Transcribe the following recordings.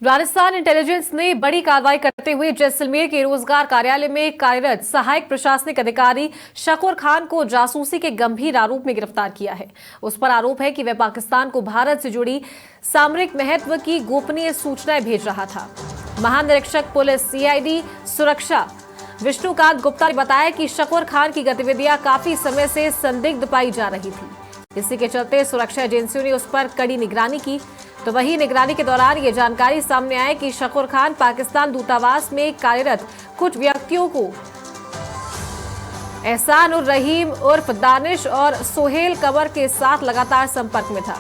Rajasthan intelligence ने बड़ी कार्रवाई करते हुए जैसलमेर के रोजगार कार्यालय में कार्यरत सहायक प्रशासनिक अधिकारी शकूर खान को जासूसी के गंभीर आरोप में गिरफ्तार किया है। उस पर आरोप है कि वह पाकिस्तान को भारत से जुड़ी सामरिक महत्व की गोपनीय सूचनाएं भेज रहा था। महानिरीक्षक पुलिस सीआईडी सुरक्षा विष्णुकांत गुप्ता ने बताया कि शकूर खान की गतिविधियां काफी समय से संदिग्ध पाई जा रही थी। इसी के चलते सुरक्षा एजेंसियों ने उस पर कड़ी निगरानी की। तो वही निगरानी के दौरान ये जानकारी सामने आई कि शकूर खान पाकिस्तान दूतावास में कार्यरत कुछ व्यक्तियों को एहसान उर रहीम उर्फ दानिश और सोहेल कमर के साथ लगातार संपर्क में था।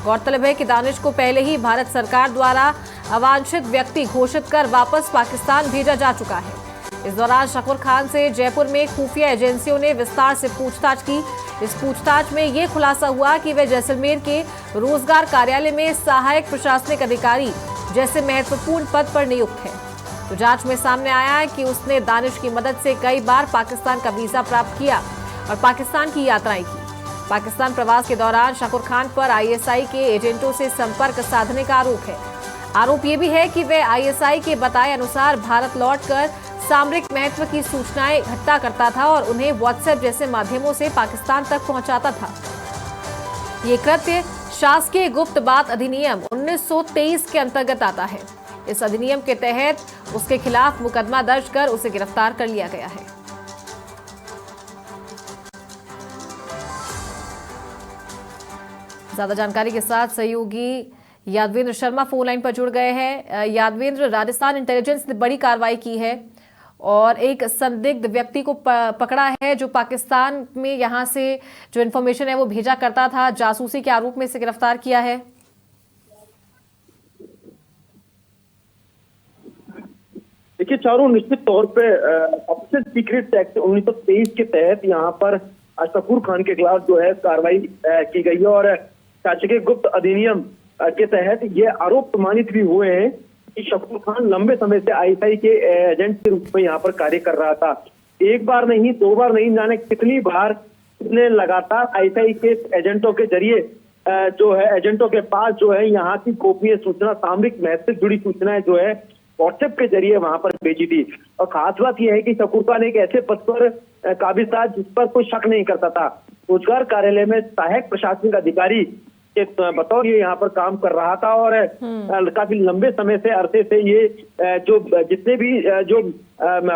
गौरतलब है कि दानिश को पहले ही भारत सरकार द्वारा अवांछित व्यक्ति घोषित कर वापस पाकिस्तान भेजा जा चुका है। इस दौरान शकूर खान से जयपुर में खुफिया एजेंसियों ने विस्तार से पूछताछ की। इस पूछताछ में ये खुलासा हुआ कि वे जैसलमेर के रोजगार कार्यालय में सहायक प्रशासनिक अधिकारी जैसे महत्वपूर्ण पद पर नियुक्त है। तो जांच में सामने आया है कि उसने दानिश की मदद से कई बार पाकिस्तान का वीजा प्राप्त किया और पाकिस्तान की यात्राएं की। पाकिस्तान प्रवास के दौरान शकूर खान पर आईएसआई के एजेंटों से संपर्क साधने का आरोप है। आरोप ये भी है कि वे आईएसआई के बताए अनुसार भारत लौटकर सामरिक महत्व की सूचनाएं इकट्ठा करता था और उन्हें व्हाट्सएप जैसे माध्यमों से पाकिस्तान तक पहुंचाता था। ये कृत्य शासकीय गुप्त बात अधिनियम 1923 के अंतर्गत आता है। इस अधिनियम के तहत उसके खिलाफ मुकदमा दर्ज कर उसे गिरफ्तार कर लिया गया है। ज्यादा जानकारी के साथ सहयोगी यादवेंद्र शर्मा फोन लाइन पर जुड़ गए हैं। यादवेंद्र, राजस्थान इंटेलिजेंस ने बड़ी कार्रवाई की है और एक संदिग्ध व्यक्ति को पकड़ा है जो पाकिस्तान में यहां से जो इन्फॉर्मेशन है वो भेजा करता था। जासूसी के आरोप में इसे गिरफ्तार किया है। देखिए चारों, निश्चित तौर पे ऑफिशियल सीक्रेट एक्ट 1923 के तहत यहाँ पर शकूर खान के खिलाफ जो है कार्रवाई की गई है और शासकीय गुप्त अधिनियम के तहत ये आरोप प्रमाणित भी हुए हैं कि शकूर खान लंबे समय से आईएसआई के एजेंट के रूप में यहाँ पर कार्य कर रहा था। एक बार नहीं, दो बार नहीं, जाने कितनी बार उसने लगातार आईएसआई के एजेंटों के जरिए जो है एजेंटों के पास जो है यहाँ की गोपनीय सूचना, सामरिक महत्व से जुड़ी सूचनाएं जो है व्हाट्सएप के जरिए वहां पर भेजी थी। और खास बात यह है कि शकूर खान एक ऐसे पद पर काबिज था जिस पर कोई शक नहीं करता था। रोजगार कार्यालय में सहायक प्रशासनिक अधिकारी के बतौर ये यहाँ पर काम कर रहा था और काफी लंबे समय से अरसे से ये जो जितने भी जो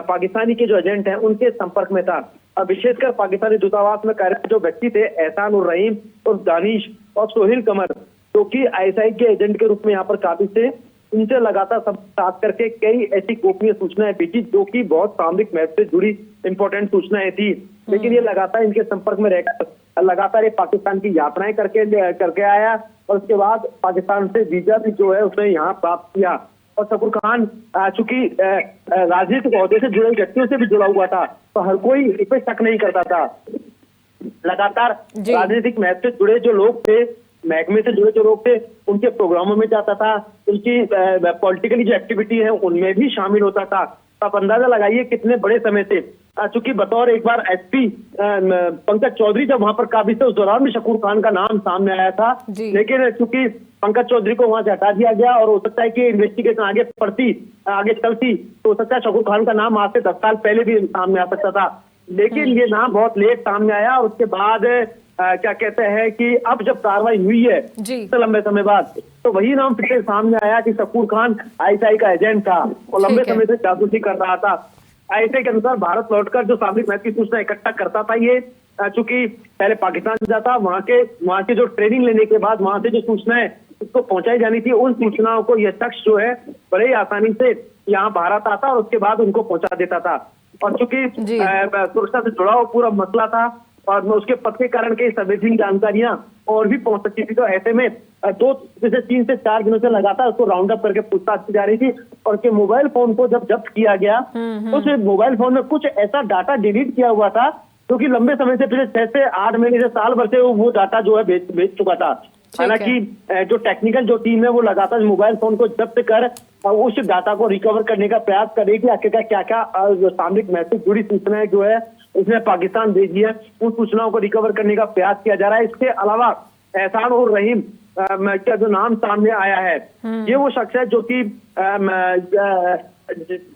पाकिस्तानी के जो एजेंट हैं उनके संपर्क में था। विशेषकर पाकिस्तानी दूतावास में कार्यरत जो व्यक्ति थे एहसान उर रहीम और दानिश और सोहेल कमर, जो कि आईएसआई के एजेंट के रूप में यहाँ पर काबिज थे, उनसे लगातार सब साथ करके कई ऐसी गोपनीय सूचनाएं भेजी जो कि बहुत सामरिक महत्व से जुड़ी इंपॉर्टेंट सूचनाएं थी। लेकिन ये लगातार इनके संपर्क में रहकर लगातार ये पाकिस्तान की यात्राएं करके आया और उसके बाद पाकिस्तान से वीजा भी जो है उसने यहाँ प्राप्त किया। और शकूर खान चूंकि राजनीतिक ओहदे से जुड़े व्यक्तियों से भी जुड़ा हुआ था तो हर कोई इस पर शक नहीं करता था। लगातार राजनीतिक महत्व से जुड़े जो लोग थे, महकमे से जुड़े जो लोग थे, उनके प्रोग्रामों में जाता था, उनकी पॉलिटिकली जो एक्टिविटी है उनमें भी शामिल होता था। तो आप अंदाजा लगाइए कितने बड़े समय से, चूंकि बतौर एक बार एसपी पंकज चौधरी जब वहां पर काबिज थे उस दौरान भी शकूर खान का नाम सामने आया था। लेकिन चूंकि पंकज चौधरी को वहां से हटा दिया गया और हो सकता है कि इन्वेस्टिगेशन आगे चलती तो हो सकता है शकूर खान का नाम आज से 10 साल पहले भी सामने आ सकता था। लेकिन ये नाम बहुत लेट सामने आया और उसके बाद क्या कहते हैं कि अब जब कार्रवाई हुई है तो लंबे समय बाद तो वही नाम फिर से सामने आया कि शकूर खान आईएसआई का एजेंट था और लंबे समय से जासूसी कर रहा था। आईएसआई के अनुसार भारत लौटकर जो सामरिक महत्व की सूचना इकट्ठा करता था, ये चूंकि पहले पाकिस्तान जाता, वहां के जो ट्रेनिंग लेने के बाद वहां से जो सूचनाएं उसको पहुंचाई जानी थी, उन सूचनाओं को यह शख्स जो है बड़े ही आसानी से यहाँ भारत आता और उसके बाद उनको पहुंचा देता था। और चूंकि सुरक्षा से जुड़ा हुआ पूरा मसला था और उसके पद के कारण कई संवेदनशील जानकारियां और भी पहुंच सकती थी, तो ऐसे में 3 से 4 दिनों से लगातार उसको राउंड अप करके पूछताछ की जा रही थी। और उसके मोबाइल फोन को जब जब्त किया गया तो उस मोबाइल फोन में कुछ ऐसा डाटा डिलीट किया हुआ था जो कि लंबे समय से, पिछले 6 से 8 महीने से साल भर से वो डाटा जो है भेज चुका था। हालांकि जो टेक्निकल जो टीम है वो लगातार मोबाइल फोन को जब्त कर उस डाटा को रिकवर करने का प्रयास कर रही थी। आखिरकार क्या क्या सामरिक महत्व जुड़ी सूचनाएं जो है उसने पाकिस्तान भेजी है, उन सूचनाओं को रिकवर करने का प्रयास किया जा रहा है। इसके अलावा एहसान उर रहीम का जो नाम सामने आया है, ये वो शख्स है जो कि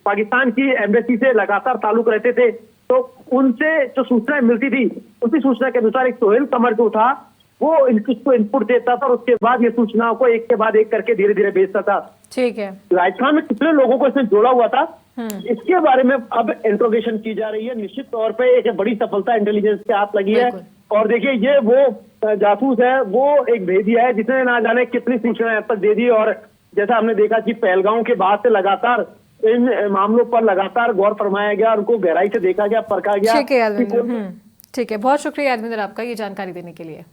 पाकिस्तान की एम्बेसी से लगातार ताल्लुक रहते थे। तो उनसे जो सूचनाएं मिलती थी, उसी सूचना के अनुसार एक सोहेल कमर जो था वो इसको इनपुट देता था और उसके बाद ये सूचनाओं को एक के बाद एक करके धीरे धीरे भेजता था। ठीक है। राजस्थान में कितने लोगों को इसने जोड़ा हुआ था, इसके बारे में अब इंट्रोगेशन की जा रही है। निश्चित तौर पे एक बड़ी सफलता इंटेलिजेंस के हाथ लगी है। और देखिए, ये वो जासूस है, वो एक भेदिया है जिसने ना जाने कितनी सूचनाएं अब तक दे दी। और जैसा हमने देखा कि पहलगांव के बाद से लगातार इन मामलों पर लगातार गौर फरमाया गया, उनको गहराई से देखा गया, परखा गया। ठीक है यादविंदर, ठीक है, बहुत शुक्रिया यादविंदर आपका ये जानकारी देने के लिए।